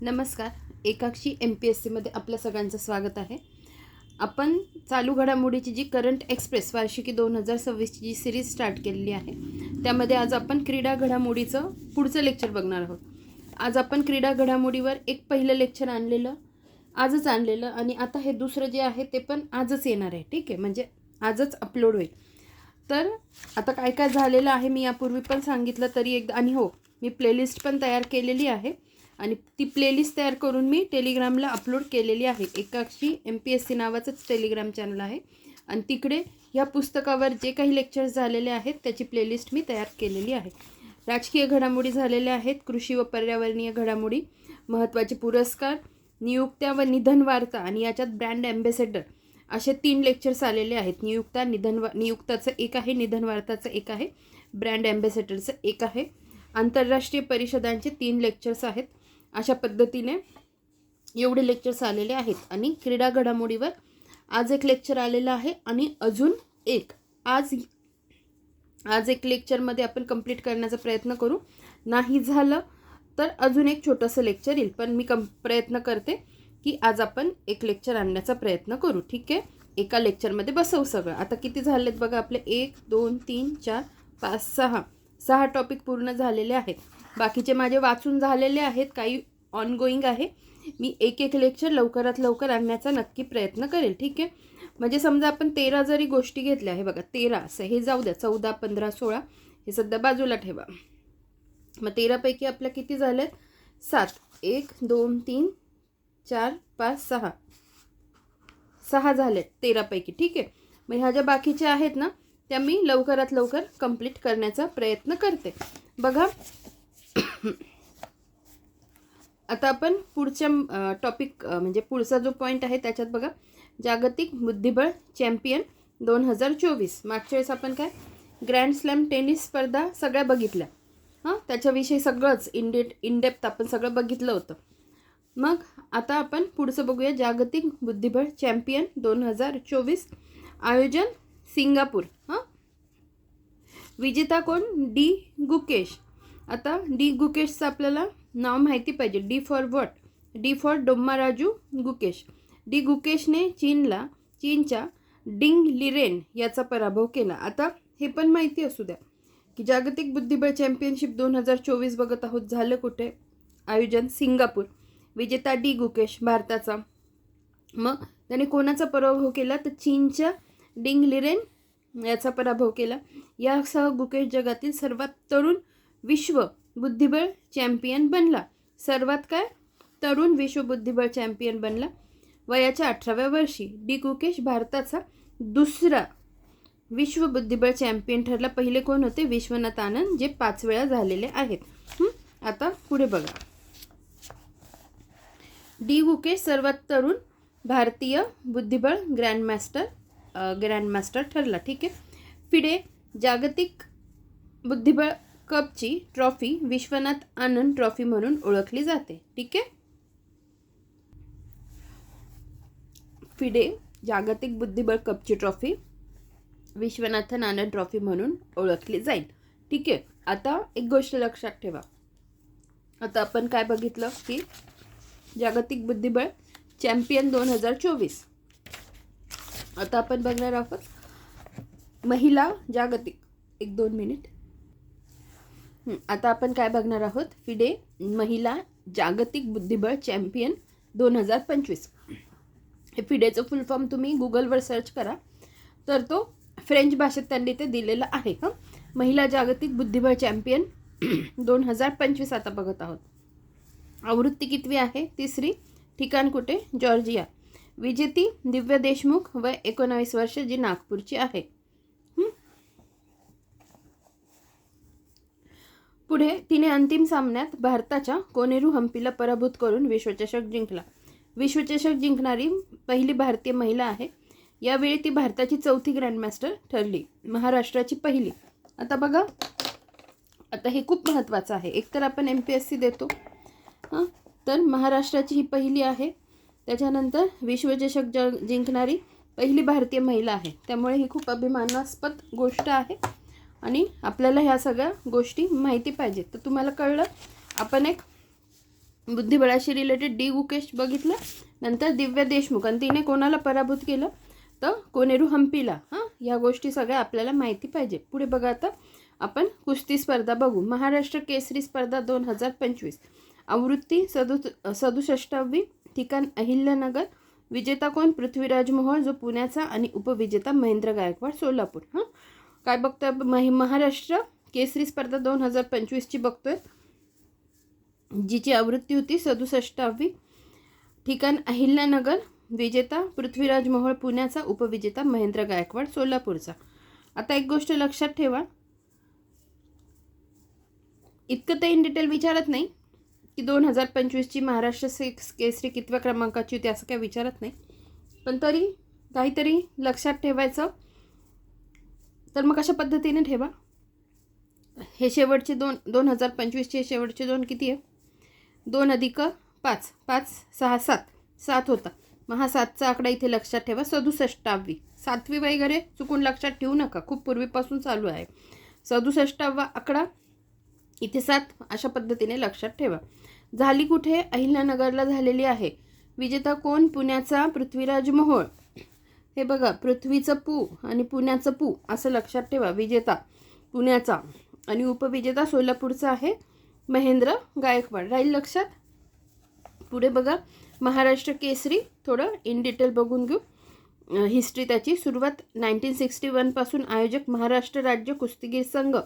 नमस्कार. एकाक्षी MPSCमध्ये आपल्या सगळ्यांचं स्वागत आहे. आपण चालू घडामोडीची जी करंट एक्सप्रेस वार्षिकी 2026 जी सिरीज स्टार्ट केलेली आहे, त्यामध्ये आज आपण क्रीडा घडामोडीचं पुढचं लेक्चर बघणार आहोत. आज आपण क्रीडा घडामोडीवर एक पहिलं लेक्चर आजच आणलेलं आणि आता हे दुसरं जे आहे ते पण आजच येणार आहे. ठीक आहे, म्हणजे आजच अपलोड होईल. तर आता काय काय झालेलं आहे मी यापूर्वी पण सांगितलं तरी एकदा, आणि हो, मी प्लेलिस्ट पण तयार केलेली आहे आणि ती प्लेलिस्ट तयार करून मी टेलिग्रामला अपलोड केलेली आहे. एकाक्षी MPSC नावाचंच टेलिग्राम चॅनल आहे आणि तिकडे या पुस्तकावर जे काही लेक्चर्स झालेले आहेत त्याची प्लेलिस्ट मी तयार केलेली आहे. राजकीय घडामोडी झालेल्या आहेत, कृषी व पर्यावरणीय घडामोडी, महत्त्वाचे पुरस्कार, नियुक्त्या व निधन वार्ता आणि याच्यात ब्रँड ॲम्बेसेडर असे 3 लेक्चर्स आलेले आहेत. नियुक्ताचं एक आहे, निधन वार्ताचं एक आहे, ब्रँड ॲम्बेसेडरचं एक आहे. आंतरराष्ट्रीय परिषदांचे 3 लेक्चर्स आहेत. अशा पद्धतीने एवढे लेक्चर्स आलेले आहेत. आणि क्रीडा घडामोडीवर आज एक लेक्चर आलेलं आहे आणि अजून एक आज एक लेक्चरमध्ये आपण कंप्लीट करण्याचा प्रयत्न करू. नाही झालं तर अजून एक छोटंसं लेक्चर येईल, पण मी प्रयत्न करते की आज आपण एक लेक्चर आणण्याचा प्रयत्न करू. ठीक आहे, एका लेक्चरमध्ये बसवू सगळं. आता किती झालेत बघा आपले, 1 2 3 4 5 6 टॉपिक पूर्ण झालेले आहेत. बाकीचे माझे वाचून झालेले आहेत, काही ऑनगोईंग आहे. मी एक लेक्चर लवकरात लवकर आणण्याचा नक्की प्रयत्न करेल. ठीक आहे, म्हणजे समजा आपण 13 जरी गोष्टी घेतल्या आहे बघा, 13 असं हे जाऊ द्या, 14 15 16 हे सध्या बाजूला ठेवा. मग 13 पैकी आपल्या किती झालेत? 7. 1 2 3 4 5 6 झालेत 13 पैकी. ठीक आहे, मग ह्या ज्या बाकीच्या आहेत ना त्या मी लवकरात लवकर कंप्लीट करण्याचा प्रयत्न करते. बघा आता आपण पुढच्या टॉपिक म्हणजे पुढचा जो पॉईंट आहे त्याच्यात बघा, जागतिक बुद्धिबळ चॅम्पियन 2024. मागच्या वेळेस आपण काय ग्रँड स्लॅम टेनिस स्पर्धा सगळ्या बघितल्या, त्याच्याविषयी सगळंच इनडेप्थ आपण सगळं बघितलं होतं. मग आता आपण पुढचं बघूया, जागतिक बुद्धिबळ चॅम्पियन 2024, आयोजन सिंगापूर. विजेता कोण? डी गुकेश. आता डी गुकेशचं आपल्याला नाव माहिती पाहिजे. D for what? D for Dommaraju Gukesh. D गुकेशने चीनच्या डिंग लिरेन याचा पराभव केला. आता हे पण माहिती असू द्या की जागतिक बुद्धिबळ चॅम्पियनशिप 2024 बघत आहोत, झालं कुठे? आयोजन सिंगापूर. विजेता डी गुकेश भारताचा. मग त्याने कोणाचा पराभव केला? तर चीनच्या डिंग लिरेन याचा पराभव केला. यासह गुकेश जगातील सर्वात तरुण विश्व बुद्धिबळ चॅम्पियन बनला. सर्वात काय तरुण विश्व बुद्धिबळ चॅम्पियन बनला वयाच्या 18व्या वर्षी. डी गुकेश भारताचा दुसरा विश्व बुद्धिबळ चॅम्पियन ठरला. पहिले कोण होते? विश्वनाथ आनंद, जे 5 वेळा झालेले आहेत. आता पुढे बघा, डी गुकेश सर्वात तरुण भारतीय बुद्धिबळ ग्रँडमास्टर ठरला. ठीक आहे, फिडे जागतिक बुद्धिबळ कपची ट्रॉफी विश्वनाथ आनंद ट्रॉफी म्हणून ओळखली जाते. ठीक आहे, फिडे जागतिक बुद्धिबळ कपची ट्रॉफी विश्वनाथन आनंद ट्रॉफी म्हणून ओळखली जाईल. ठीक आहे, आता एक गोष्ट लक्षात ठेवा. आता आपण काय बघितलं की जागतिक बुद्धिबळ चॅम्पियन 2024. आता आपण बघणार आहोत महिला जागतिक. 1-2 मिनिट. आता आपण काय बघणार आहोत? फिडे महिला जागतिक बुद्धिबळ चॅम्पियन 2025. हे फिडेचं फुल फॉर्म तुम्ही गुगलवर सर्च करा तर तो फ्रेंच भाषेत त्यांनी ते दिलेलं आहे. महिला जागतिक बुद्धिबळ चॅम्पियन 2025 आता बघत आहोत. आवृत्ती कितवी आहे? 3री. ठिकाण कुठे? जॉर्जिया. विजेती दिव्या देशमुख, वय 19 वर्ष, जी नागपूरची आहे. पुढे तिने अंतिम सामन्यात भारताच्या कोनेरू हम्पीला पराभूत करून विश्वचषक जिंकला. विश्वचषक जिंकणारी पहिली भारतीय महिला आहे. यावेळी ती भारताची 4थी ग्रँडमास्टर ठरली, महाराष्ट्राची पहिली. आता बघा, आता हे खूप महत्त्वाचं आहे. एकतर आपण MPSC देतो, तर महाराष्ट्राची ही पहिली आहे. त्याच्यानंतर विश्वचषक जिंकणारी पहिली भारतीय महिला आहे. त्यामुळे ही खूप अभिमानास्पद गोष्ट आहे आणि आपल्याला ह्या सगळ्या गोष्टी माहिती पाहिजेत. तर तुम्हाला कळलं, आपण एक बुद्धिबळाशी रिलेटेड डी गुकेश बघितलं. नंतर दिव्या देशमुख आणि तिने कोणाला पराभूत केलं तर कोनेरू हम्पीला. या गोष्टी सगळ्या आपल्याला माहिती पाहिजे. पुढे बघा आता आपण कुस्ती स्पर्धा बघू. महाराष्ट्र केसरी स्पर्धा 2025 आवृत्ती 67वी, ठिकाण अहिल्यानगर. विजेता कोण? पृथ्वीराज मोहोळ जो पुण्याचा आणि उपविजेता महेंद्र गायकवाड सोलापूर. काय बघतोय? महाराष्ट्र केसरी स्पर्धा 2025ची बघतोय, जिची आवृत्ती होती 67वी, ठिकाण अहिल्यानगर. विजेता पृथ्वीराज मोहोळ पुण्याचा, उपविजेता महेंद्र गायकवाड सोलापूरचा. आता एक गोष्ट लक्षात ठेवा, इतकं तर इन डिटेल विचारत नाही की 2025ची महाराष्ट्र केसरी कितव्या क्रमांकाची होती असं काय विचारत नाही, पण तरी काहीतरी लक्षात ठेवायचं. तर मग अशा पद्धतीने ठेवा. हे शेवटचे 2025चे शेवटचे 2 किती आहे? 2 + 5, 5, 6, 7 होता. मग हा 7चा आकडा इथे लक्षात ठेवा. 67वी, 7वी वगैरे चुकून लक्षात ठेवू नका, खूप पूर्वीपासून चालू आहे. 67वा आकडा इथे 7, अशा पद्धतीने लक्षात ठेवा. झाली कुठे? अहिल्यानगरला झालेली आहे. विजेता कोण? पुण्याचा पृथ्वीराज मोहोळ. हे बघा, पृथ्वीचं पू आणि पुण्याचं पू असं लक्षात ठेवा. विजेता पुण्याचा आणि उपविजेता सोलापूरचा आहे महेंद्र गायकवाड. राहील लक्षात. पुढे बघा, महाराष्ट्र केसरी थोडं इन डिटेल बघून घेऊ. हिस्ट्री त्याची. सुरुवात 1961 पासून आयोजक महाराष्ट्र राज्य कुस्तीगीर संघ.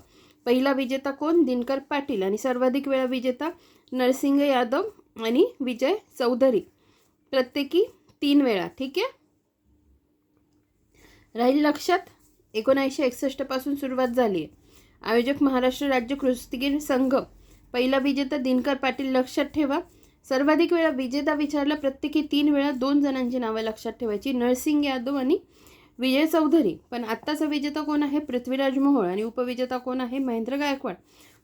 पहिला विजेता कोण? दिनकर पाटील आणि सर्वाधिक वेळा विजेता नरसिंग यादव आणि विजय चौधरी, प्रत्येकी 3 वेळा. ठीक आहे, राहील लक्षात. 1961 पासून सुरुवात झाली आहे. आयोजक महाराष्ट्र राज्य कुस्तीगीर संघ. पहिला विजेता दिनकर पाटील लक्षात ठेवा. सर्वाधिक वेळा विजेता विचारला, प्रत्येकी 3 वेळा. 2 जणांची नावं लक्षात ठेवायची, नरसिंग यादव आणि विजय चौधरी. पण आत्ताचा विजेता कोण आहे? पृथ्वीराज मोहोळ आणि उपविजेता कोण आहे? महेंद्र गायकवाड.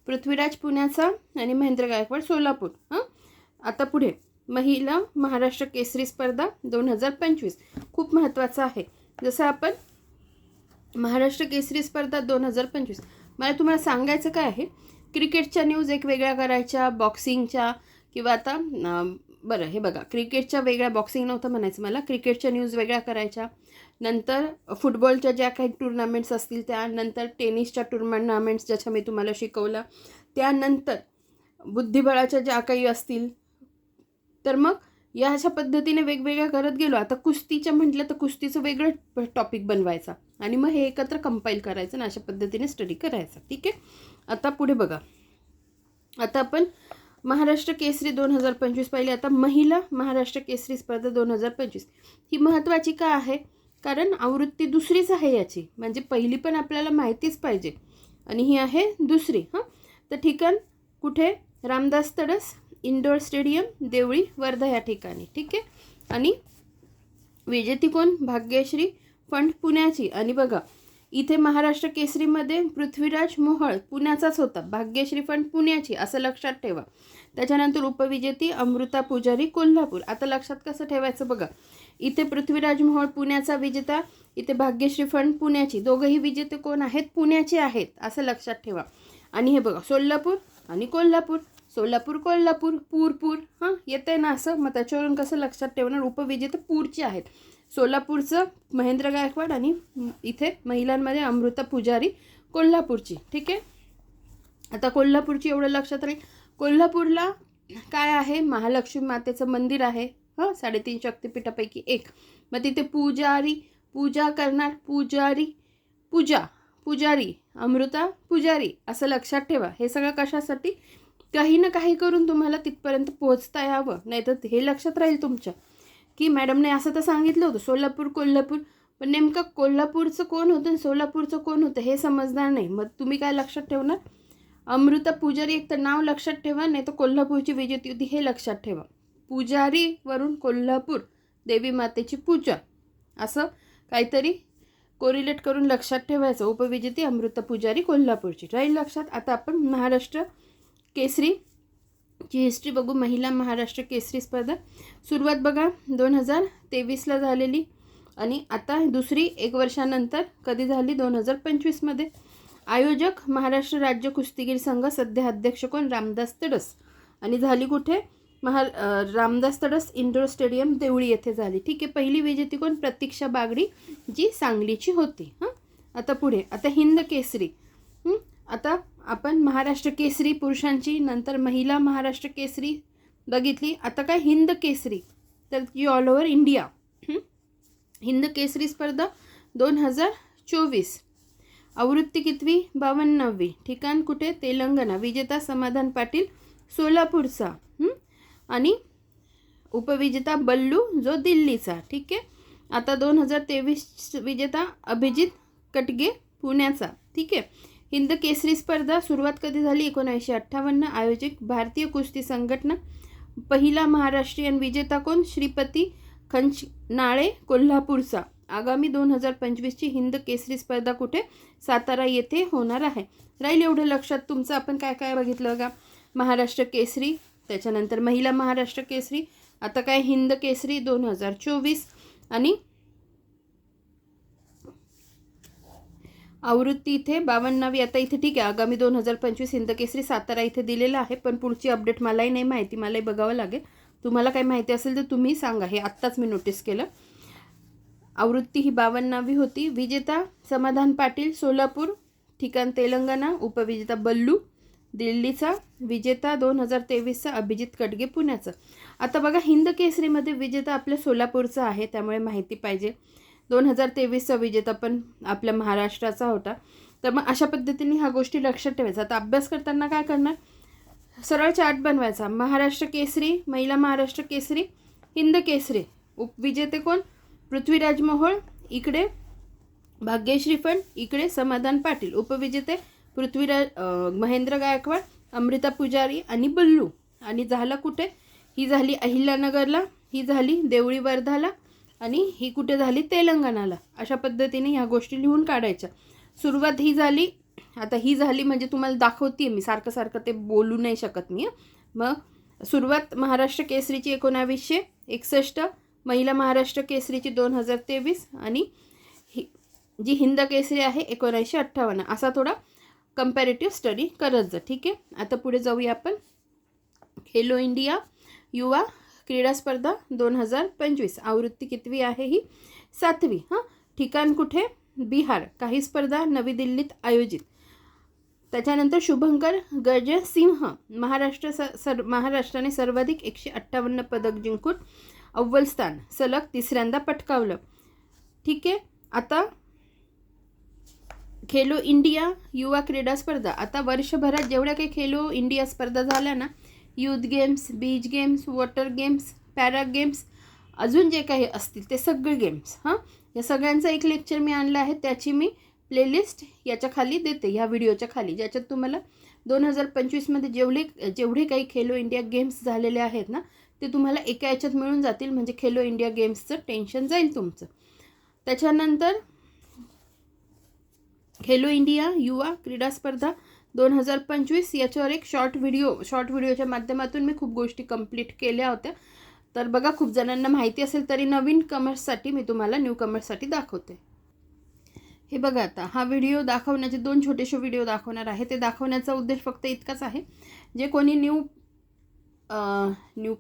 पृथ्वीराज पुण्याचा आणि महेंद्र गायकवाड सोलापूर. आता पुढे महिला महाराष्ट्र केसरी स्पर्धा 2025 खूप महत्त्वाचं आहे. जसं आपण महाराष्ट्र केसरी स्पर्धा 2025, मला तुम्हाला सांगायचं काय आहे, क्रिकेटच्या न्यूज एक वेगळ्या करायच्या, बॉक्सिंगच्या किंवा आता बरं हे बघा, क्रिकेटच्या वेगळ्या, बॉक्सिंग नव्हतं म्हणायचं मला, क्रिकेटच्या न्यूज वेगळ्या करायच्या. नंतर फुटबॉलच्या ज्या काही टुर्नामेंट्स असतील त्या, नंतर टेनिसच्या टुर्नामेंट्स ज्याच्या मी तुम्हाला शिकवलं, त्यानंतर बुद्धिबळाच्या ज्या काही असतील, तर मग या अशा पद्धतीने वेगवेगळ्या करत गेलो. आता कुस्तीचं म्हटलं तर कुस्तीचं वेगळं टॉपिक बनवायचा आणि मग हे एकत्र कंपाईल करायचं आणि अशा पद्धतीने स्टडी करायचा. ठीक आहे, आता पुढे बघा. आता आपण महाराष्ट्र केसरी 2025 पाहिली. आता महिला महाराष्ट्र केसरी स्पर्धा 2025 ही महत्त्वाची का आहे? कारण आवृत्ती दुसरीच आहे याची, म्हणजे पहिली पण आपल्याला माहितीच पाहिजे आणि ही आहे दुसरी. तर ठिकाण कुठे? रामदास तडस इंडोर स्टेडियम, देवळी, वर्धा या ठिकाणी. ठीक आहे, आणि विजेती कोण? भाग्यश्री फंड पुण्याची. आणि बघा इथे महाराष्ट्र केसरीमध्ये पृथ्वीराज मोहोळ पुण्याचाच होता, भाग्यश्री फंड पुण्याची, असं लक्षात ठेवा. त्याच्यानंतर उपविजेती अमृता पुजारी कोल्हापूर. आता लक्षात कसं ठेवायचं बघा, इथे पृथ्वीराज मोहोळ पुण्याचा विजेता, इथे भाग्यश्री फंड पुण्याची, दोघंही विजेते कोण आहेत? पुण्याचे आहेत, असं लक्षात ठेवा. आणि हे बघा सोलापूर आणि कोल्हापूर, सोलापूर कोल्हापूर, पूर येते ना असं, मग त्याच्यावरून कसं लक्षात ठेवणार? उपविजेते पूरचे आहेत, सोलापूरचं महेंद्र गायकवाड आणि इथे महिलांमध्ये अमृता पुजारी कोल्हापूरची. ठीक आहे, आता कोल्हापूरची एवढं लक्षात राहील. कोल्हापूरला काय आहे? महालक्ष्मी मातेचं मंदिर आहे, 3.5 शक्तिपीठापैकी एक. मग तिथे पूजा करणार, पुजारी अमृता पुजारी, असं लक्षात ठेवा. हे सगळं कशासाठी? काही ना काही करून तुम्हाला तिथपर्यंत पोहोचता यावं. नाही तर हे लक्षात राहील तुमच्या की मॅडमने असं तर सांगितलं होतं सोलापूर कोल्हापूर, पण नेमकं कोल्हापूरचं कोण होतं आणि सोलापूरचं कोण होतं हे समजणार नाही. मग तुम्ही काय लक्षात ठेवणार? अमृता पुजारी एक तर नाव लक्षात ठेवा, नाही तर कोल्हापूरची विजेती होती हे लक्षात ठेवा. पुजारीवरून कोल्हापूर, देवी मातेची पूजा, असं काहीतरी कोरिलेट करून लक्षात ठेवायचं. उपविजेती अमृता पुजारी कोल्हापूरची, राहील लक्षात. आता आपण महाराष्ट्र केसरीची हिस्ट्री बघू. महिला महाराष्ट्र केसरी स्पर्धा सुरुवात बघा 2023ला झालेली आणि आता दुसरी 1 वर्षानंतर कधी झाली? 2025मध्ये. आयोजक महाराष्ट्र राज्य कुस्तीगीर संघ, सध्या अध्यक्ष कोण? रामदास तडस. आणि झाली कुठे? रामदास तडस इंडोर स्टेडियम देवळी येथे झाली. ठीक आहे. पहिली विजेती कोण? प्रतीक्षा बागडी, जी सांगलीची होती. हां, आता पुढे आता हिंद केसरी. आता आपण महाराष्ट्र केसरी पुरुषांची, नंतर महिला महाराष्ट्र केसरी बघितली. आता काय हिंद केसरी, तर जी all over India. Hind Kesari स्पर्धा 2024. आवृत्ती कितवी? 52वी. ठिकाण कुठे? तेलंगणा. विजेता समाधान पाटील सोलापूरचा, आणि उपविजेता बल्लू जो दिल्लीचा. ठीक आहे. आता 2023 विजेता अभिजित कटगे पुण्याचा. ठीक आहे. हिंद केसरी स्पर्धा सुरुवात कधी झाली? 1958. आयोजक भारतीय कुस्ती संघटना. पहिला महाराष्ट्रीयन विजेता कोण? श्रीपती खंचनाळे कोल्हापूरचा. आगामी 2025ची हिंद केसरी स्पर्धा कुठे? सातारा येथे होणार आहे. राहील एवढं लक्षात तुमचं. आपण काय काय बघितलं का? महाराष्ट्र केसरी, त्याच्यानंतर महिला महाराष्ट्र केसरी, आता काय हिंद केसरी 2024, आणि आवृत्ती इथे 52वी. आता इथे ठीक आहे, आगामी 2025 हिंद केसरी सातारा इथे दिलेलं आहे, पण पुढची अपडेट मलाही नाही माहिती, मलाही बघावं लागेल. तुम्हाला काही माहिती असेल तर तुम्ही सांगा. हे आत्ताच मी नोटीस केलं. आवृत्ती ही 52वी होती. विजेता समाधान पाटील सोलापूर, ठिकाण तेलंगणा. उपविजेता बल्लू दिल्लीचा. विजेता 2023चा अभिजित कटगे पुण्याचा. आता बघा, हिंद केसरीमध्ये विजेता आपल्या सोलापूरचा आहे, त्यामुळे माहिती पाहिजे. 2023चा विजेता पण आपल्या महाराष्ट्राचा होता. तर मग अशा पद्धतीने ह्या गोष्टी लक्षात ठेवायचा. आता अभ्यास करताना काय करणार? सरळ चार्ट बनवायचा. महाराष्ट्र केसरी, महिला महाराष्ट्र केसरी, हिंद केसरी. उपविजेते कोण? पृथ्वीराज मोहोळ, इकडे भाग्यश्री फंड, इकडे समाधान पाटील. उपविजेते पृथ्वीराज महेंद्र गायकवाड, अमृता पुजारी आणि बल्लू. आणि झालं कुठे? ही झाली अहिल्यानगरला, ही झाली देवळी वर्धाला, आणि ही कुठे झाली? तेलंगणाला. अशा पद्धतीने ह्या गोष्टी लिहून काढायच्या. सुरुवात ही झाली. आता ही झाली म्हणजे तुम्हाला दाखवते मी, सारखं सारखं ते बोलू नाही शकत मी. मग सुरुवात महाराष्ट्र केसरीची 1961, महिला महाराष्ट्र केसरीची 2023, आणि जी हिंद केसरी आहे 1958. असा थोडा कंपॅरेटिव्ह स्टडी करत जा. ठीक आहे. आता पुढे जाऊया आपण. खेलो इंडिया युवा क्रीडा स्पर्धा 2025. आवृत्ती कितवी आहे ही? 7वी. ठिकाण कुठे? बिहार. काही स्पर्धा नवी दिल्लीत आयोजित. त्याच्यानंतर शुभंकर गजसिंह, महाराष्ट्राने सर्वाधिक 158 पदक जिंकून अव्वल स्थान सलग तिसऱ्यांदा पटकावलं. ठीक आहे. आता खेलो इंडिया युवा क्रीडा स्पर्धा. आता वर्षभरात जेवढ्या काही खेलो इंडिया स्पर्धा झाल्या ना, youth games, beach games, water games, para games, अजून जे काही असतील ते सगळे गेम्स, या सगळ्यांचा एक लेक्चर मी आणलं आहे. त्याची मी प्लेलिस्ट याच्या खाली देते, ह्या व्हिडिओच्या खाली, ज्याच्यात तुम्हाला 2025मध्ये जेवढे काही खेलो इंडिया गेम्स झालेले आहेत ना, ते तुम्हाला एका याच्यात मिळून जातील. म्हणजे खेलो इंडिया गेम्सचं टेन्शन जाईल तुमचं. त्याच्यानंतर खेलो इंडिया युवा क्रीडा स्पर्धा 2025, याच्यावर एक शॉर्ट व्हिडिओच्या माध्यमातून मी खूप गोष्टी कंप्लीट केल्या होत्या. तर बघा, खूप जणांना माहिती असेल तरी नवीन कमर्ससाठी मी तुम्हाला न्यू कमर्ससाठी दाखवते. हे बघा, आता हा व्हिडिओ दाखवण्याचे 2 छोटेसे व्हिडिओ दाखवणार आहे. ते दाखवण्याचा उद्देश फक्त इतकाच आहे, जे कोणी न्यू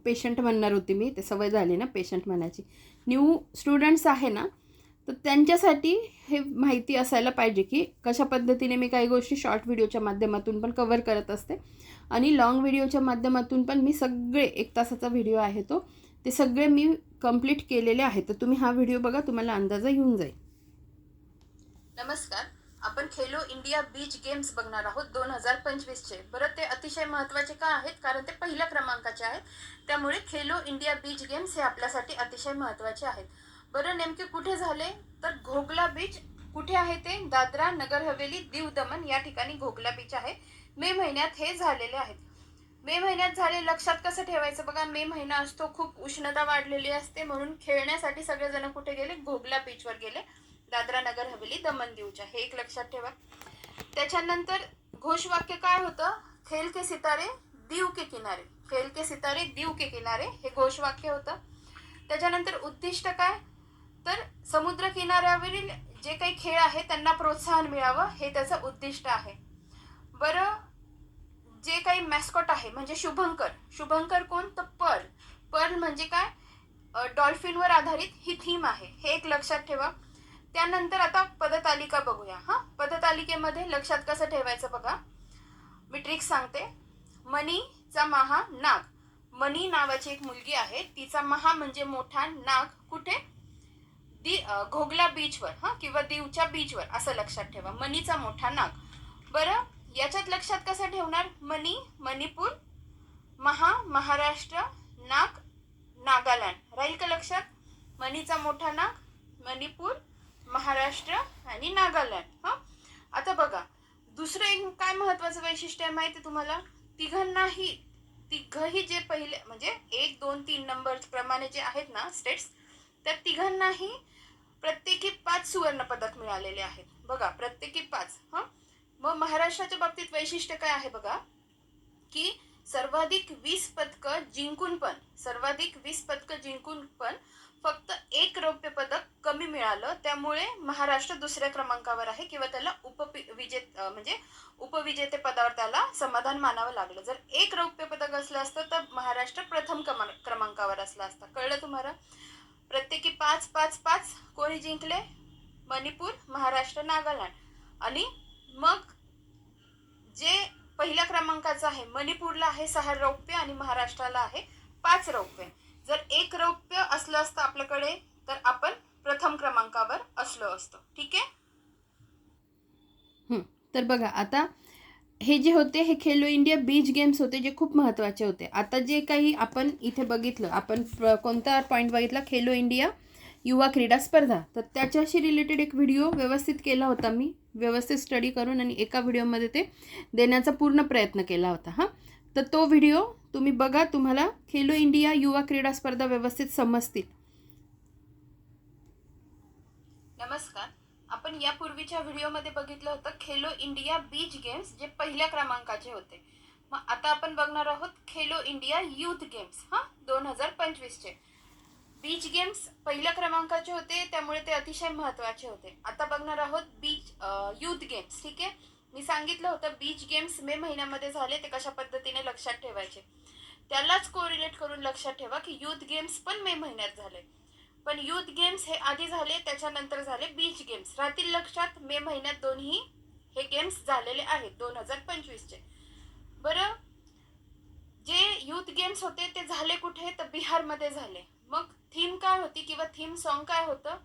पेशंट म्हणणार होती मी, ते सवय झाली ना पेशंट म्हणायची, न्यू स्टुडंट्स आहे ना, तर त्यांच्यासाठी हे माहिती असायला पाहिजे की कशा पद्धतीने मी काही गोष्टी शॉर्ट व्हिडिओच्या माध्यमातून पण कव्हर करत असते, आणि लॉंग व्हिडिओच्या माध्यमातून पण मी सगळे 1 तासाचा व्हिडिओ आहे ते सगळे मी कंप्लीट केलेले आहे. तर तुम्ही हा व्हिडिओ बघा, तुम्हाला अंदाजा येऊन जाईल. नमस्कार. आपण खेलो इंडिया बीच गेम्स बघणार आहोत 2025चे. बरं, ते अतिशय महत्त्वाचे का आहेत? कारण ते पहिल्या क्रमांकाचे आहेत. त्यामुळे खेलो इंडिया बीच गेम्स हे आपल्यासाठी अतिशय महत्त्वाचे आहेत. बरं, नेमके कुठे झाले? तर घोगला बीच कुठे आहे? ते दादरा नगर हवेली दीव दमन या ठिकाणी घोगला बीच आहे. मे महिन्यात हे झालेले आहेत. मे महिन्यात झाले, लक्षात कसं ठेवायचं? बघा, मे महिना असतो, खूप उष्णता वाढलेली असते, म्हणून खेळण्यासाठी सगळेजण कुठे गेले? घोगला बीचवर गेले, दादरा नगर हवेली दमन दीवच्या. हे एक लक्षात ठेवा. त्याच्यानंतर घोषवाक्य काय होतं? खेल के सितारे दीव के किनारे. खेल के सितारे दीव के किनारे हे घोषवाक्य होतं. त्याच्यानंतर उद्दिष्ट काय? तर समुद्र किनाऱ्यावरील जे काही खेळ आहे त्यांना प्रोत्साहन मिळावं, हे त्याचं उद्दिष्ट आहे. बरं, जे काही मॅस्कॉट आहे म्हणजे शुभंकर. शुभंकर कोण? तर पर्ल. पर्ल म्हणजे काय? डॉल्फिनवर आधारित ही थीम आहे, हे एक लक्षात ठेवा. त्यानंतर आता पदतालिका बघूया. पदतालिकेमध्ये लक्षात कसं ठेवायचं बघा, मी ट्रिक सांगते. मनीचा महा नाग. मनी नावाची एक मुलगी आहे, तिचा महा म्हणजे मोठा, नाग कुठे? घोगला बीचवर किंवा दीवच्या बीचवर, असं लक्षात ठेवा. मनीचा मोठा नाग. बरं, याच्यात लक्षात कसं ठेवणार? मनी मणिपूर, महा महाराष्ट्र, नाग नागालँड. राहील का लक्षात? मनीचा मोठा नाग मणिपूर, महाराष्ट्र आणि नागालँड. आता बघा, दुसरं एक काय महत्वाचं वैशिष्ट्य आहे माहिती तुम्हाला? तिघही जे पहिले म्हणजे 1, 2, 3 नंबर प्रमाणे जे आहेत ना स्टेट्स, त्या तिघांनाही प्रत्येकी 5 सुवर्ण पदक मिळालेले आहेत. बघा, प्रत्येकी 5. मग महाराष्ट्राच्या बाबतीत वैशिष्ट्य काय आहे बघा, की सर्वाधिक 20 पदकं जिंकून पण फक्त 1 रौप्य पदक कमी मिळालं. त्यामुळे महाराष्ट्र दुसऱ्या क्रमांकावर आहे किंवा त्याला उपविजेते पदावर त्याला समाधान मानावं लागलं. जर 1 रौप्य पदक असलं असतं तर महाराष्ट्र प्रथम क्रमांकावर असला असता. कळलं तुम्हाला? प्रत्येकी 5 5 5 कोणी जिंकले? मणिपूर, महाराष्ट्र, नागालँड. आणि मग जे पहिल्या क्रमांकाचं आहे, मणिपूरला आहे 6 रौप्य आणि महाराष्ट्राला आहे 5 रौप्य. जर 1 रौप्य असलं असतं आपल्याकडे तर आपण प्रथम क्रमांकावर असलो असतो. ठीक आहे. तर बघा, आता हे जे होते हे खेलो इंडिया बीच गेम्स होते, जे खूप महत्त्वाचे होते. आता जे काही आपण इथे बघितलं, आपण कोणता पॉईंट बघितला? खेलो इंडिया युवा क्रीडा स्पर्धा. तर त्याच्याशी रिलेटेड एक व्हिडिओ व्यवस्थित केला होता मी, व्यवस्थित स्टडी करून, आणि एका व्हिडिओमध्ये ते देण्याचा पूर्ण प्रयत्न केला होता. तर तो व्हिडिओ तुम्ही बघा, तुम्हाला खेलो इंडिया युवा क्रीडा स्पर्धा व्यवस्थित समजतील. नमस्कार. आपण यापूर्वीच्या व्हिडिओमध्ये बघितलं होतं खेलो इंडिया बीच गेम्स, जे पहिल्या क्रमांकाचे होते. मग आता आपण बघणार आहोत खेलो इंडिया यूथ गेम्स 2025चे. बीच गेम्स पहिल्या क्रमांकाचे होते, त्यामुळे ते अतिशय महत्त्वाचे होते. आता बघणार आहोत बीच यूथ गेम्स. ठीक आहे. मी सांगितलं होतं बीच गेम्स मे महिन्यामध्ये झाले, ते कशा पद्धतीने लक्षात ठेवायचे. त्यालाच कोरिलेट करून लक्षात ठेवा की यूथ गेम्स पण मे महिन्यात झाले. पण यूथ गेम्स हे आधी झाले, त्याच्यानंतर झाले बीच गेम्स. राहतील लक्षात, मे महिन्यात दोन्ही हे गेम्स झालेले आहेत 2025चे. बरं, जे यूथ गेम्स होते ते झाले कुठे? तर बिहारमध्ये झाले. मग थीम काय होती किंवा थीम सॉन्ग काय होतं?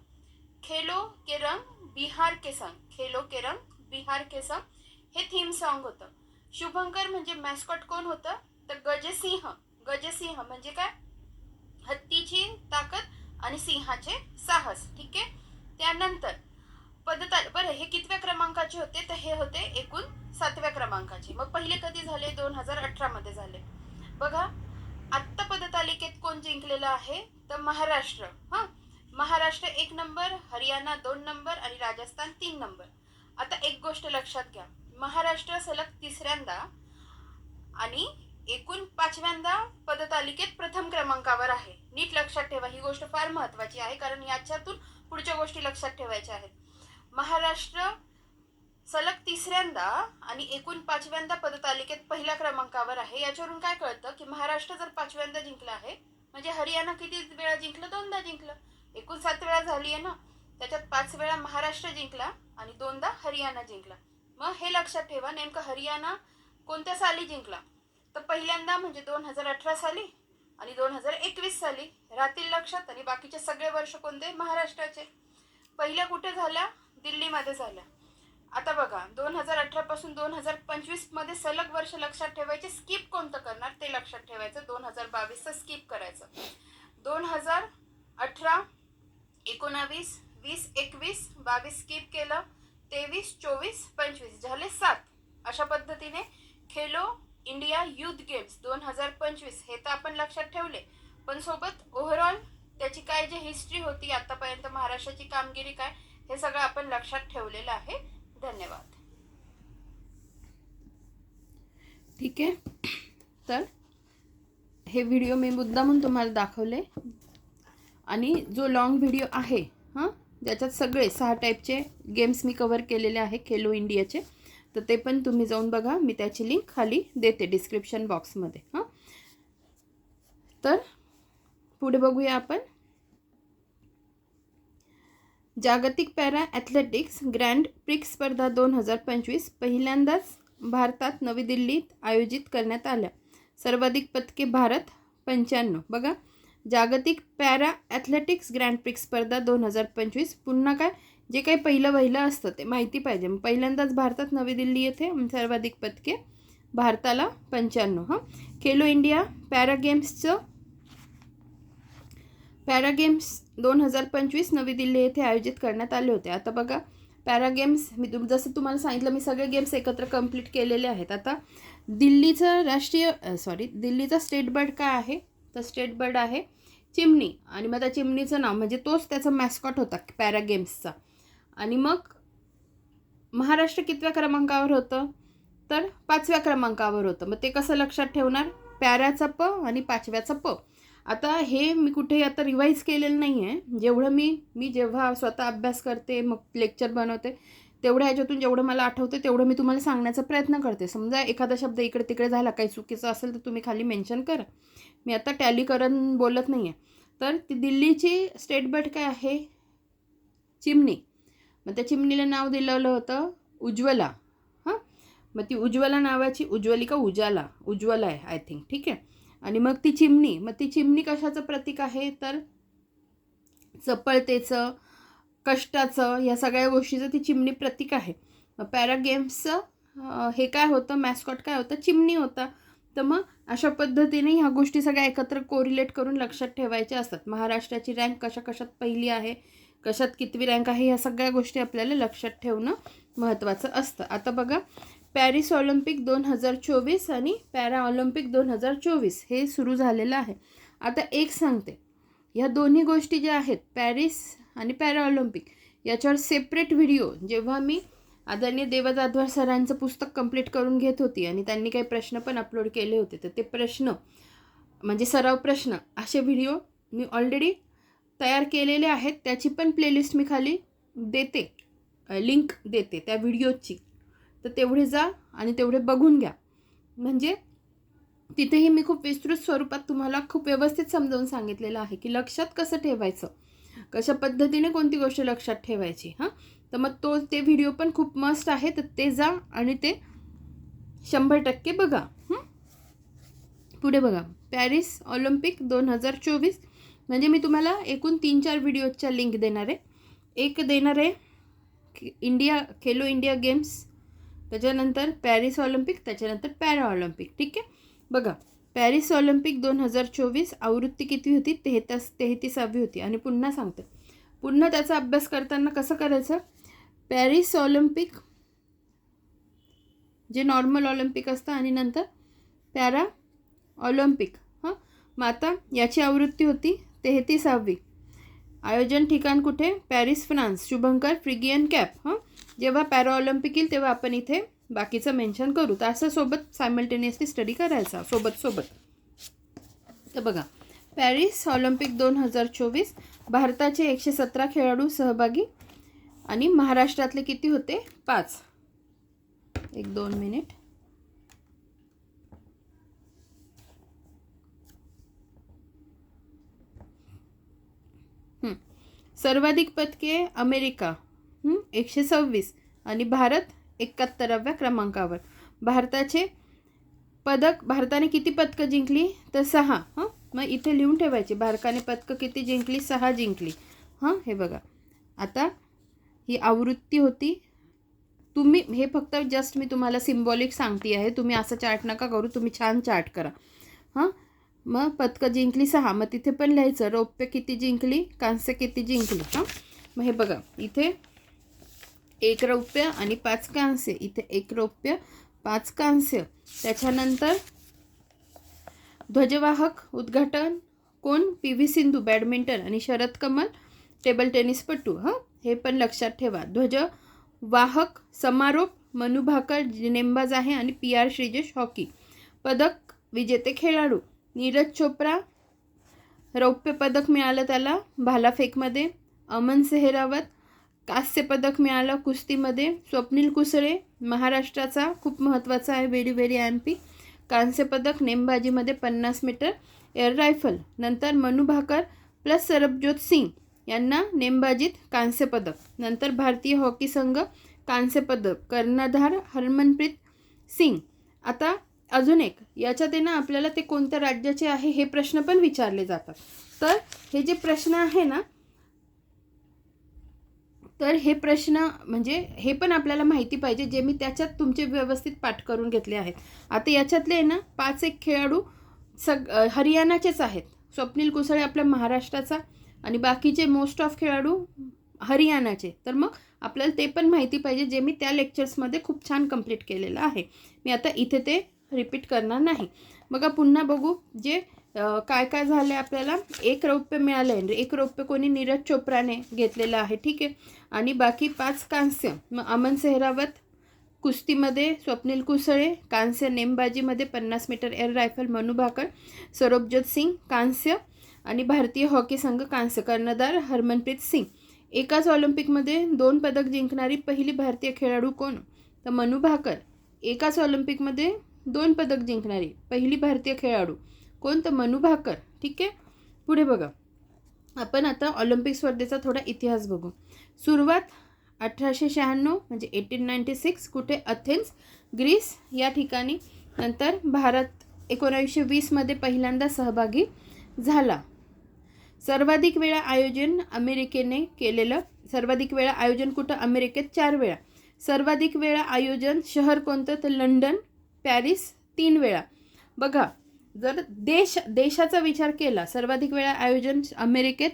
खेलो के रंग बिहार के संग. खेलो के रंग बिहार के संग हे थीम सॉन्ग होतं. शुभंकर म्हणजे मॅस्कॉट कोण होतं? तर गजसिंह. गजसिंह म्हणजे काय? हत्तीची ताकद आणि सिंहाचे साहस. ठीक आहे. त्यानंतर बरं, हे कितव्या क्रमांकाचे होते? तर हे होते एकूण 7व्या क्रमांकाचे. मग पहिले कधी झाले? 2018 मध्ये झाले. बघा, आत्ता पदतालिकेत कोण जिंकलेलं आहे? तर महाराष्ट्र. महाराष्ट्र 1 नंबर, हरियाणा 2 नंबर आणि राजस्थान 3 नंबर. आता एक गोष्ट लक्षात घ्या, महाराष्ट्र सलग 3ऱ्यांदा आणि एकूण 5व्यांदा पदतालिकेत प्रथम क्रमांकावर आहे. नीट लक्षात ठेवा, ही गोष्ट फार महत्वाची आहे, कारण याच्यातून पुढच्या गोष्टी लक्षात ठेवायच्या आहेत. महाराष्ट्र सलग 3ऱ्यांदा आणि एकूण 5व्यांदा पदतालिकेत पहिल्या क्रमांकावर आहे. याच्यावरून काय कळतं की महाराष्ट्र जर 5व्यांदा जिंकला आहे, म्हणजे हरियाणा किती वेळा जिंकलं? 2दा जिंकलं. एकूण 7 वेळा झाली आहे ना, त्याच्यात 5 वेळा महाराष्ट्र जिंकला आणि 2दा हरियाणा जिंकला. मग हे लक्षात ठेवा, नेमकं हरियाणा कोणत्या साली जिंकला? तर पहिल्यांदा म्हणजे 2018 साली आणि 2021 साली. राहतील लक्षात. आणि बाकीचे सगळे वर्ष कोणते? महाराष्ट्राचे. पहिल्या कुठे झाल्या? दिल्लीमध्ये झाल्या. आता बघा, 2018 पासून 2025 मध्ये सलग वर्ष लक्षात ठेवायचे. स्किप कोणतं करणार ते लक्षात ठेवायचं. 2022चं स्किप करायचं. 2018, 19, 20, 21, 22 स्किप केलं. 23, 24, 25 झाले 7. अशा पद्धतीने खेलो इंडिया यूथ गेम्स 2025 हे तर आपण लक्षात ठेवले, पण सोबत ओव्हरऑल त्याची काय जी हिस्ट्री होती आतापर्यंत, महाराष्ट्राची कामगिरी काय, हे सगळं आपण लक्षात ठेवलेलं आहे. धन्यवाद. ठीक आहे. तर हे व्हिडिओ मी मुद्दामून तुम्हाला दाखवले, आणि जो लॉंग व्हिडिओ आहे ज्याच्यात सगळे 6 टाईपचे गेम्स मी कव्हर केलेले आहे खेलो इंडियाचे, तर ते पण तुम्ही जाऊन बघा, मी त्याची लिंक खाली देते डिस्क्रिप्शन बॉक्समध्ये. हां, तर पुढे बघूया आपण. जागतिक पॅरा ॲथलेटिक्स ग्रँड प्रिक्स स्पर्धा 2025 पहिल्यांदाच भारतात नवी दिल्लीत आयोजित करण्यात आल्या. सर्वाधिक पदके भारत 95. बघा, जागतिक पॅरा ॲथलेटिक्स ग्रँड प्रिक्स स्पर्धा 2025. पुन्हा काय, जे काही पहिलं असतं ते माहिती पाहिजे. पहिल्यांदाच भारतात नवी दिल्ली येथे सर्वाधिक पदके भारताला 95. हां, खेलो इंडिया पॅरा गेम्स 2025 नवी दिल्ली येथे आयोजित करण्यात आले होते. आता बघा, पॅरा गेम्स मी जसं तुम्हाला सांगितलं, मी सगळे गेम्स एकत्र कंप्लीट केलेले आहेत. आता दिल्लीचा स्टेट बर्ड काय आहे, तर स्टेट बर्ड आहे चिमणी. आणि मग त्या चिमणीचं नाव म्हणजे तोच त्याचा मॅस्कॉट होता पॅरा गेम्सचा. आणि मग महाराष्ट्र कितव्या क्रमांकावर होतं, तर 5व्या क्रमांकावर होतं. मग ते कसं लक्षात ठेवणार, पॅराचा प आणि 5व्याचा प. आता हे मी कुठे आता रिवाईज केलेलं नाही आहे. जेवढं मी जेव्हा स्वतः अभ्यास करते, मग लेक्चर बनवते, तेवढ्या ह्याच्यातून जेवढं मला आठवतं तेवढं मी तुम्हाला सांगण्याचा प्रयत्न करते. समजा एखादा शब्द इकडे तिकडे झाला, काही चुकीचं असेल तर तुम्ही खाली मेन्शन करा. मी आता टॅली करून बोलत नाही आहे. तर ती दिल्लीची स्टेट बर्ड काय आहे, चिमणी. मग त्या चिमणीला नाव दिलेलं होतं उज्ज्वला. हां, मग ती उज्ज्वला नावाची, उज्ज्वलिका उज्ज्वला आहे आय थिंक. ठीक आहे. आणि मग ती चिमणी कशाचं प्रतीक आहे, तर चपळतेचं, कष्टाचं, या सगळ्या गोष्टीचं ती चिमणी प्रतीक आहे. मग पॅरा गेम्सचं हे काय होतं, मॅस्कॉट काय होतं, चिमणी होता. तर मग अशा पद्धतीने ह्या गोष्टी सगळ्या एकत्र कोरिलेट करून लक्षात ठेवायच्या असतात. महाराष्ट्राची रँक कशात पहिली आहे, कशात कितवी रँक आहे, ह्या सगळ्या गोष्टी आपल्याला लक्षात ठेवणं महत्त्वाचं असतं. आता बघा, पॅरिस ऑलिम्पिक 2024 आणि पॅरा ऑलिम्पिक 2024 हे सुरू झालेलं आहे. आता एक सांगते, ह्या दोन्ही गोष्टी ज्या आहेत, पॅरिस आणि पॅरा ऑलिम्पिक, याच्यावर सेपरेट व्हिडिओ जेव्हा मी आदरणीय देवा जाधवर सरांचं पुस्तक कंप्लीट करून घेत होती आणि त्यांनी काही प्रश्न पण अपलोड केले होते, तर ते प्रश्न म्हणजे सराव प्रश्न असे व्हिडिओ मी ऑलरेडी तयार केलेले आहेत. त्याची पण प्लेलिस्ट मी खाली देते, लिंक देते त्या व्हिडिओची. तर तेवढे जा आणि तेवढे बघून घ्या. म्हणजे तिथेही मी खूप विस्तृत स्वरूपात तुम्हाला खूप व्यवस्थित समजावून सांगितलेलं आहे की लक्षात कसं ठेवायचं, कशा पद्धतीने कोणती गोष्ट लक्षात ठेवायची. हां, तर मग ते व्हिडिओ पण खूप मस्त आहे. तर ते जा आणि ते 100% बघा. पुढे बघा, पॅरिस ऑलिम्पिक 2024 म्हणजे मी तुम्हाला एकूण 3-4 व्हिडिओच्या लिंक देणार आहे. एक देणार आहे खेलो इंडिया गेम्स, त्याच्यानंतर पॅरिस ऑलिम्पिक, त्याच्यानंतर पॅरा ऑलिम्पिक. ठीक आहे. बघा, पॅरिस ऑलिम्पिक 2024 आवृत्ती किती होती, 33वी होती. आणि पुन्हा सांगते, पुन्हा त्याचा अभ्यास करताना कसं करायचं, पॅरिस ऑलिम्पिक जे नॉर्मल ऑलिम्पिक असतं आणि नंतर पॅरा ऑलिम्पिक. हां, मग आता याची आवृत्ती होती 33वी. आयोजन ठिकाण कुठे, Paris France. Shubhankar Phrygian cap. हां, जेव्हा पॅरा ऑलिम्पिक येईल तेव्हा आपण इथे बाकीचं मेन्शन करू. तर असं सोबत सायमल्टेनियसली स्टडी करायचा सोबत. तर बघा, पॅरिस ऑलिम्पिक 2024 भारताचे 117 खेळाडू सहभागी आणि महाराष्ट्रातले किती होते, 5. 1-2 मिनिट. सर्वाधिक पदके अमेरिका 126 आणि भारत 71व्या क्रमांकावर. भारताने किती पदकं जिंकली, तर 6. मग इथे लिहून ठेवायची, भारताने पदकं किती जिंकली, 6 जिंकली. हे बघा, आता ही आवृत्ती होती. तुम्ही हे फक्त जस्ट मी तुम्हाला सिम्बॉलिक सांगते आहे, तुम्ही असं चार्ट नका करू, तुम्ही छान चार्ट करा. मग पदकं जिंकली 6. मग तिथे पण लिहायचं रौप्य किती जिंकली, कांस्य किती जिंकली. मग हे बघा, इथे 1 रौप्य आणि 5 कांस्य, इथे 1 रौप्य 5 कांस्य. त्याच्यानंतर ध्वजवाहक उद्घाटन कोण, PV सिंधू बॅडमिंटन आणि शरद कमल टेबल टेनिसपटू. हे पण लक्षात ठेवा. ध्वजवाहक समारोप मनु भाकर नेमबाज आहे आणि PR श्रीजेश हॉकी. पदक विजेते खेळाडू नीरज चोप्रा, रौप्य पदक मिळालं त्याला भालाफेकमध्ये. अमन सेहरावत कांस्य पदक मिळालं कुस्तीमध्ये स्वप्नील कुसळे, महाराष्ट्राचा, खूप महत्त्वाचा आहे, व्हेरी व्हेरी MP. कांस्य पदक नेमबाजीमध्ये 50 मीटर एअर रायफल. नंतर मनू भाकर प्लस सरबजोत सिंग यांना नेमबाजीत कांस्य पदक. नंतर भारतीय हॉकी संघ कांस्य पदक कर्णधार हरमनप्रीत सिंग. आता अजून एक याच्यात आहे ना, आपल्याला ते कोणत्या राज्याचे आहे हे प्रश्न पण विचारले जातात. तर हे जे प्रश्न आहे ना, तर हे प्रश्न म्हणजे हे पण आपल्याला माहिती पाहिजे, जे मी त्याच्यात तुमचे व्यवस्थित पाठ करून घेतले आहेत. आता याच्यातले आहे ना 5-1 खेळाडू हरियाणाचेच आहेत. स्वप्नील कुसळे आपल्या महाराष्ट्राचा आणि बाकीचे मोस्ट ऑफ खेळाडू हरियाणाचे. तर मग आपल्याला ते पण माहिती पाहिजे, जे मी त्या लेक्चर्समध्ये खूप छान कंप्लीट केलेलं आहे. मी आता इथे ते रिपीट करणार नाही. बघा पुन्हा बघू जे काय काय झालं आहे. आपल्याला 1 रौप्य मिळालं आहे. 1 रौप्य कोणी नीरज चोप्राने घेतलेलं आहे, ठीक आहे. आणि बाकी 5 कांस्य. मग अमन सेहरावत कुस्तीमध्ये, स्वप्नील कुसळे कांस्य, नेमबाजीमध्ये 50 metre air rifle Manu Bhaker, Sarabjot Singh कांस्य आणि भारतीय हॉकी संघ कांस्य कर्णधार हरमनप्रीत सिंग. एकाच ऑलिम्पिकमध्ये 2 पदक जिंकणारी पहिली भारतीय खेळाडू कोण? तर मनू भाकर. एकाच ऑलिम्पिकमध्ये 2 पदक जिंकणारी पहिली भारतीय खेळाडू कोण? तर मनू भाकर, ठीक आहे. पुढे बघा, आपण आता ऑलिम्पिक स्पर्धेचा थोडा इतिहास बघू. सुरुवात 1896 म्हणजे 1896 कुठे? अथेन्स, ग्रीस या ठिकाणी. नंतर भारत 1920 मध्ये पहिल्यांदा सहभागी झाला. सर्वाधिक वेळा आयोजन अमेरिकेने केलेलं. सर्वाधिक वेळा आयोजन कुठं? अमेरिकेत 4 वेळा. सर्वाधिक वेळा आयोजन शहर कोणतं? तर लंडन, पॅरिस 3 वेळा. बघा जर देशाचा विचार केला, सर्वाधिक वेळा आयोजन अमेरिकेत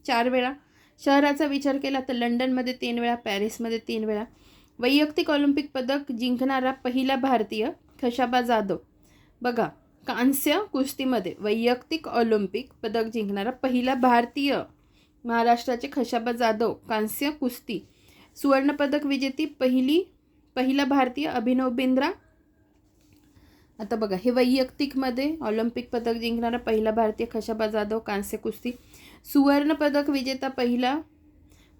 4 वेळा. शहराचा विचार केला तर लंडनमध्ये 3 वेळा, पॅरिसमध्ये 3 वेळा. वैयक्तिक ऑलिम्पिक पदक जिंकणारा पहिला भारतीय खशाबा जाधव. बघा कांस्य कुस्तीमध्ये वैयक्तिक ऑलिम्पिक पदक जिंकणारा पहिला भारतीय महाराष्ट्राचे खशाबा जाधव कांस्य कुस्ती. सुवर्णपदक विजेती पहिला भारतीय अभिनव बिंद्रा. आता बघा हे वैयक्तिकमध्ये ऑलिम्पिक पदक जिंकणारा पहिला भारतीय खशाबा जाधव कांस्य कुस्ती. सुवर्ण पदक विजेता पहिला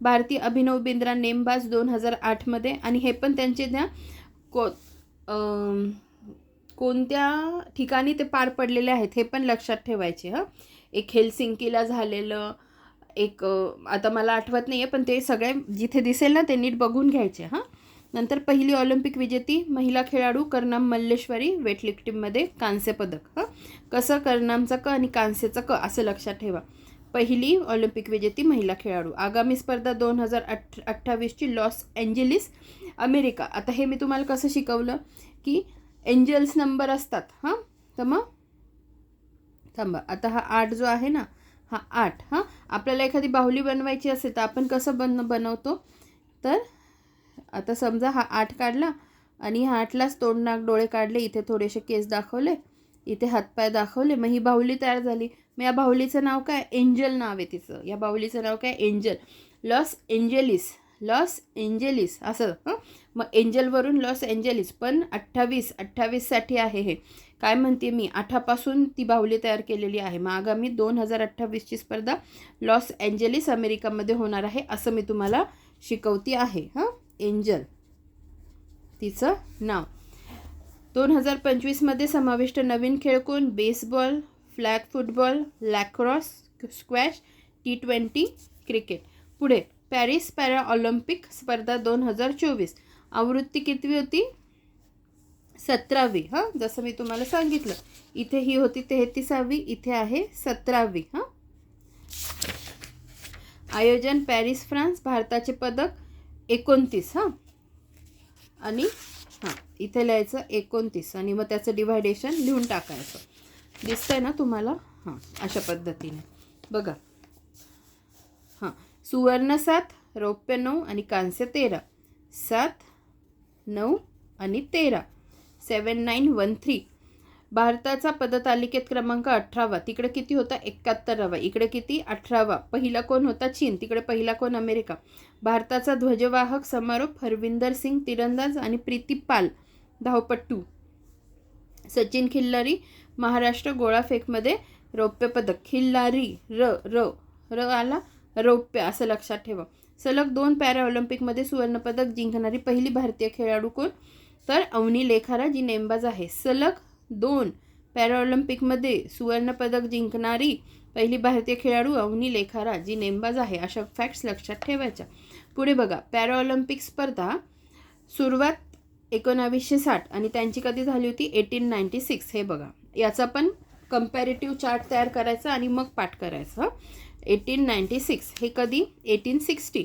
भारतीय अभिनव बिंद्रा नेमबाज 2008 मध्ये. आणि हे पण त्यांचे त्या कोणत्या ठिकाणी ते पार पडलेले आहेत हे पण लक्षात ठेवायचे. एक हेलसिंकीला झालेलं, एक आता मला आठवत नाही आहे, पण ते सगळे जिथे दिसेल ना ते नीट बघून घ्यायचे. नंतर पहिली ऑलिम्पिक विजेती महिला खेळाडू करनाम मल्लेश्वरी वेटलिफ्टिंगमध्ये कांस्य पदक. कसं? करनामचा क आणि कांस्यचा क असं लक्षात ठेवा. पहिली ऑलिम्पिक विजेती महिला खेळाडू. आगामी स्पर्धा 2028ची लॉस एंजेलिस, अमेरिका. आता हे मी तुम्हाला कसं शिकवलं की एंजल्स नंबर असतात. तर मग थांबा, आता हा 8 जो आहे ना, हा 8. आपल्याला एखादी बाहुली बनवायची असेल तर आपण कसं बनवतो? तर आता समजा हा 8 काढला आणि ह्या 8लाच तोंड नाक डोळे काढले, इथे थोडेसे केस दाखवले, इथे हातपाय दाखवले, मग ही बाहुली तयार झाली. मग या बाहुलीचं नाव काय? एंजल नाव आहे तिचं. या बाहुलीचं नाव काय? एंजल. लॉस एंजेलिस असं. मग एंजलवरून लॉस एंजेलिस. पण 28साठी आहे हे. काय म्हणते मी? 8पासून ती बाहुली तयार केलेली आहे. मग आगामी 2028ची स्पर्धा लॉस एंजेलिस अमेरिकामध्ये होणार आहे असं मी तुम्हाला शिकवती आहे. एंजल तिचं नाव. 2025 मध्ये समाविष्ट नवीन खेळ कोण? Baseball, flag football, lacrosse, squash, T20 cricket. पुढे पॅरिस पॅरा ऑलिम्पिक स्पर्धा 2024. आवृत्ती कितवी होती? 17वी. जसं मी तुम्हाला सांगितलं, इथे ही होती 33वी, इथे आहे 17वी. आयोजन पॅरिस फ्रान्स. भारताचे पदक 29. आणि इथे लिहायचं 29 आणि मग त्याचं डिव्हायडेशन लिहून टाकायचं. दिसतंय ना तुम्हाला? अशा पद्धतीने बघा. सुवर्ण 7, रौप्य 9 आणि कांस्य 13. 7, 9 आणि 13. 7913. भारताचा पदतालिकेत क्रमांक 18वा. तिकडे किती होता? 71वा. इकडे किती? 18वा. पहिला कोण होता? चीन. तिकडे पहिला कोण? अमेरिका. भारताचा ध्वजवाहक समारोप हरविंदर सिंग तिरंदाज आणि प्रीती पाल धावपट्टू. सचिन खिल्लारी महाराष्ट्र गोळाफेकमध्ये रौप्य पदक. खिल्लारी र आला, रौप्य असं लक्षात ठेवा. सलग 2 पॅरा ऑलिम्पिकमध्ये सुवर्णपदक जिंकणारी पहिली भारतीय खेळाडू कोण? तर अवनी लेखारा, जी नेमबाज आहे. सलग 2 पॅरा ऑलिम्पिकमध्ये सुवर्णपदक जिंकणारी पहिली भारतीय खेळाडू अवनी लेखारा, जी नेमबाज आहे. अशा फॅक्ट्स लक्षात ठेवायच्या. पुढे बघा, पॅरा ऑलिम्पिक स्पर्धा सुरुवात 1960 आणि त्यांची कधी झाली होती? 1896. हे बघा, याचा पण कंपॅरेटिव्ह चार्ट तयार करायचा आणि मग पाठ करायचं. 1896 हे कधी? 1860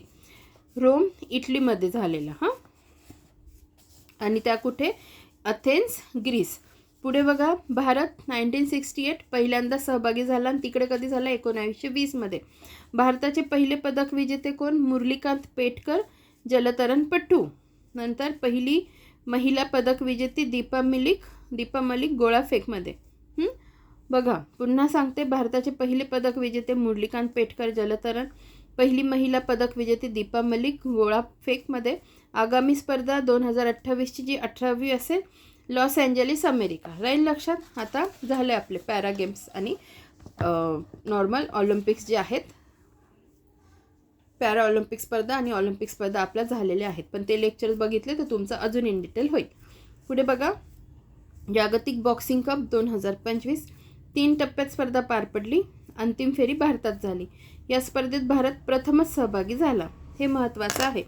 रोम, इटलीमध्ये झालेलं. आणि त्या कुठे? Athens, Greece. पुढे बघा, भारत 1968 पहिल्यांदा सहभागी झाला आणि तिकडे कधी झाला? 1920मध्ये. भारताचे पहिले पदक विजेते कोण? मुरलीकांत पेटकर, जलतरणपटू. नंतर पहिली महिला पदक विजेती दीपा मलिक गोळाफेकमध्ये. बघा, पुन्हा सांगते, भारताचे पहिले पदक विजेते मुरलीकांत पेटकर, जलतरण. पहिली महिला पदक विजेती दीपा मलिक गोळाफेकमध्ये. आगामी स्पर्धा 2028ची, जी 18वी असेल, लॉस एंजलिस, अमेरिका. राहील लक्षात. आता झाले आपले पॅरा गेम्स आणि नॉर्मल ऑलिम्पिक्स जे आहेत, पॅरा ऑलिम्पिक स्पर्धा आणि ऑलिम्पिक स्पर्धा आपल्या झालेल्या आहेत. पण ते लेक्चर बघितले तर तुमचं अजून इन डिटेल होईल. पुढे बघा, जागतिक बॉक्सिंग कप 2025. 3 टप्प्यात स्पर्धा पार पडली. अंतिम फेरी भारतात झाली. या स्पर्धेत भारत प्रथमच सहभागी झाला. हे महत्त्वाचं आहे.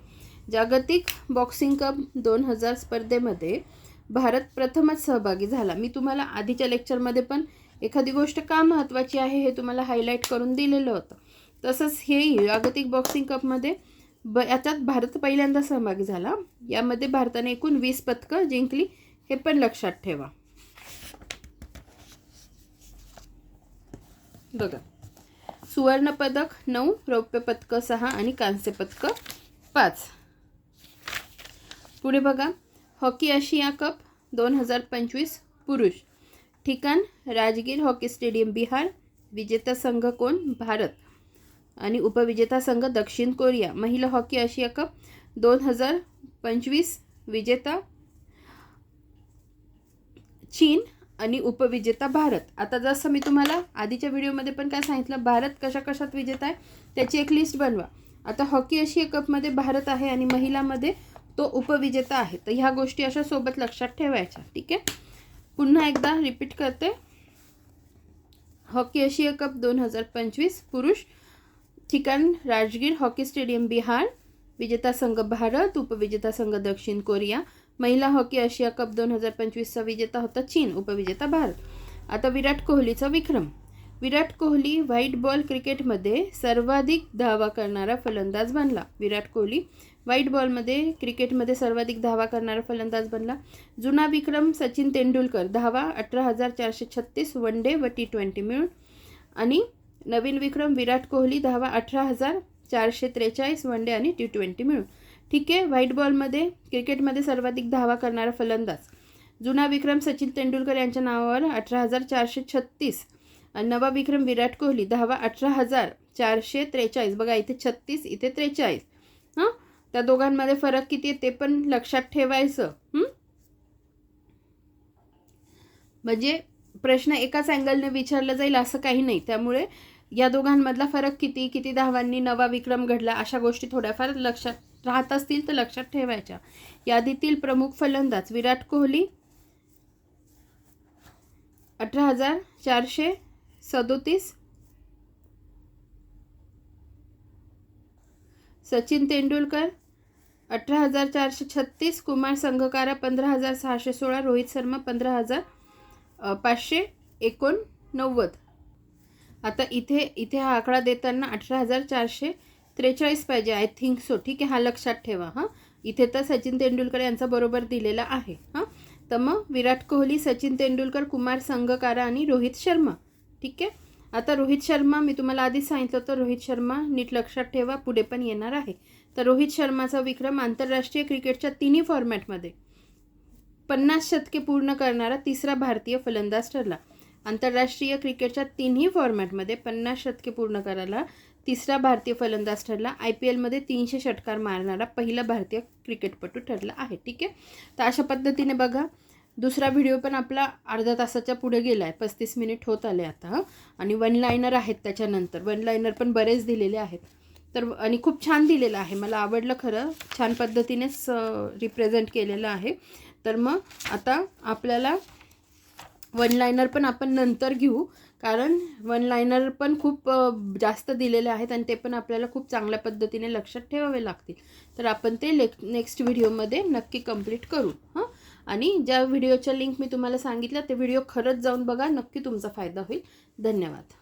जागतिक बॉक्सिंग कप 2000 स्पर्धेमध्ये भारत प्रथमच सहभागी झाला. मी तुम्हाला आधीच्या लेक्चरमध्ये पण एखादी गोष्ट का महत्त्वाची आहे हे तुम्हाला हायलाईट करून दिलेलं होतं. तसंच हे जागतिक बॉक्सिंग कपमध्ये याच्यात भारत पहिल्यांदा सहभागी झाला. यामध्ये भारताने एकूण 20 पदकं जिंकली. हे पण लक्षात ठेवा. बघा, सुवर्ण पदक 9, रौप्य पदक 6 आणि कांस्य पदक 5. पुढे बघा, हॉकी आशिया कप 2025 पुरुष. ठिकाण राजगीर हॉकी स्टेडियम, बिहार. विजेता संघ कोण? भारत. आणि उपविजेता संघ दक्षिण कोरिया. महिला हॉकी आशिया कप 2025 विजेता चीन आणि उपविजेता भारत. आता जसं मी तुम्हाला आधीच्या व्हिडिओमध्ये पण काय सांगितलं, भारत कशा कशात विजेता आहे त्याची एक लिस्ट बनवा. आता हॉकी आशिया कपमध्ये भारत आहे आणि महिलामध्ये तो उपविजेता आहे. तर ह्या गोष्टी अशा सोबत लक्षात ठेवायच्या. ठीक आहे. पुन्हा एकदा रिपीट करते. हॉकी आशिया कप 2025 पुरुष. ठिकाण राजगीर हॉकी स्टेडियम, बिहार. विजेता संघ भारत, उपविजेता संघ दक्षिण कोरिया. महिला हॉकी आशिया कप 2025चा विजेता होता चीन, उपविजेता भारत. आता विराट कोहलीचा विक्रम. विराट कोहली व्हाईट बॉल क्रिकेटमध्ये सर्वाधिक धावा करणारा फलंदाज बनला. विराट कोहली व्हाईट बॉलमध्ये क्रिकेटमध्ये सर्वाधिक धावा करणारा फलंदाज बनला. जुना विक्रम सचिन तेंडुलकर, धावा 18,436 वन डे व T20 मिळून. आणि नवीन विक्रम विराट कोहली, धावा 18,443 वन डे आणि T20 मिळून. ठीक आहे. व्हाईट बॉलमध्ये क्रिकेटमध्ये सर्वाधिक धावा करणारा फलंदाज. जुना विक्रम सचिन तेंडुलकर यांच्या नावावर 18,436 आणि नवा विक्रम विराट कोहली, धावा 18,443. बघा, इथे 36, इथे 43. त्या दोघांमध्ये फरक किती आहे ते पण लक्षात ठेवायचं. म्हणजे प्रश्न एकाच अँगलने विचारला जाईल असं काही नाही. त्यामुळे या दोघांमधला फरक किती, किती धावांनी नवा विक्रम घडला, अशा गोष्टी थोड्याफार लक्षात राहत असतील तर लक्षात ठेवायच्या. यादीतील प्रमुख फलंदाज विराट कोहली 18,437, सचिन तेंडुलकर 18,436, कुमार संगकारा 15,616, रोहित शर्मा 15,589. आता इथे हा आकडा देताना 18,443 पाहिजे, आय थिंक सो. ठीक आहे, हा लक्षात ठेवा. इथे तर सचिन तेंडुलकर यांचा बरोबर दिलेला आहे. तर मग विराट कोहली, सचिन तेंडुलकर, कुमार संगकारा आणि रोहित शर्मा. ठीक आहे. आता रोहित शर्मा मी तुम्हाला आधीच सांगितलं होतं, रोहित शर्मा नीट लक्षात ठेवा, पुढे पण येणार आहे. तर रोहित शर्माचा विक्रम आंतरराष्ट्रीय क्रिकेटच्या तिन्ही फॉर्मॅटमध्ये 50 शतके पूर्ण करणारा तिसरा भारतीय फलंदाज ठरला. आंतरराष्ट्रीय क्रिकेटच्या तिन्ही फॉर्मॅटमध्ये 50 शतके पूर्ण करायला तिसरा भारतीय फलंदाज ठरला. IPLमध्ये 300 षटकार मारणारा पहिला भारतीय क्रिकेटपटू ठरला आहे. ठीक आहे. तर अशा पद्धतीने बघा, दुसरा व्हिडिओ पण आपला अर्धा तासाच्या पुढे गेला आहे, 35 मिनिट होत आले आता. आणि वन लायनर आहेत त्याच्यानंतर, वन लायनर पण बरेच दिलेले आहेत. तर आणि खूप छान दिलेलं आहे, मला आवडलं खरं, छान पद्धतीनेच रिप्रेझेंट केलेलं आहे. तर मग आता आपल्याला वन लायनर पण आपण नंतर घेऊ, कारण वन लायनर पण खूप जास्त दिलेले आहेत आणि ते पण आपल्याला खूप चांगल्या पद्धतीने लक्षात ठेवावे लागतील. तर आपण ते नेक्स्ट व्हिडिओमध्ये नक्की कंप्लीट करू. हां, आणि ज्या व्हिडिओच्या लिंक मी तुम्हाला सांगितलं ते व्हिडिओ खरंच जाऊन बघा, नक्की तुमचा फायदा होईल. धन्यवाद.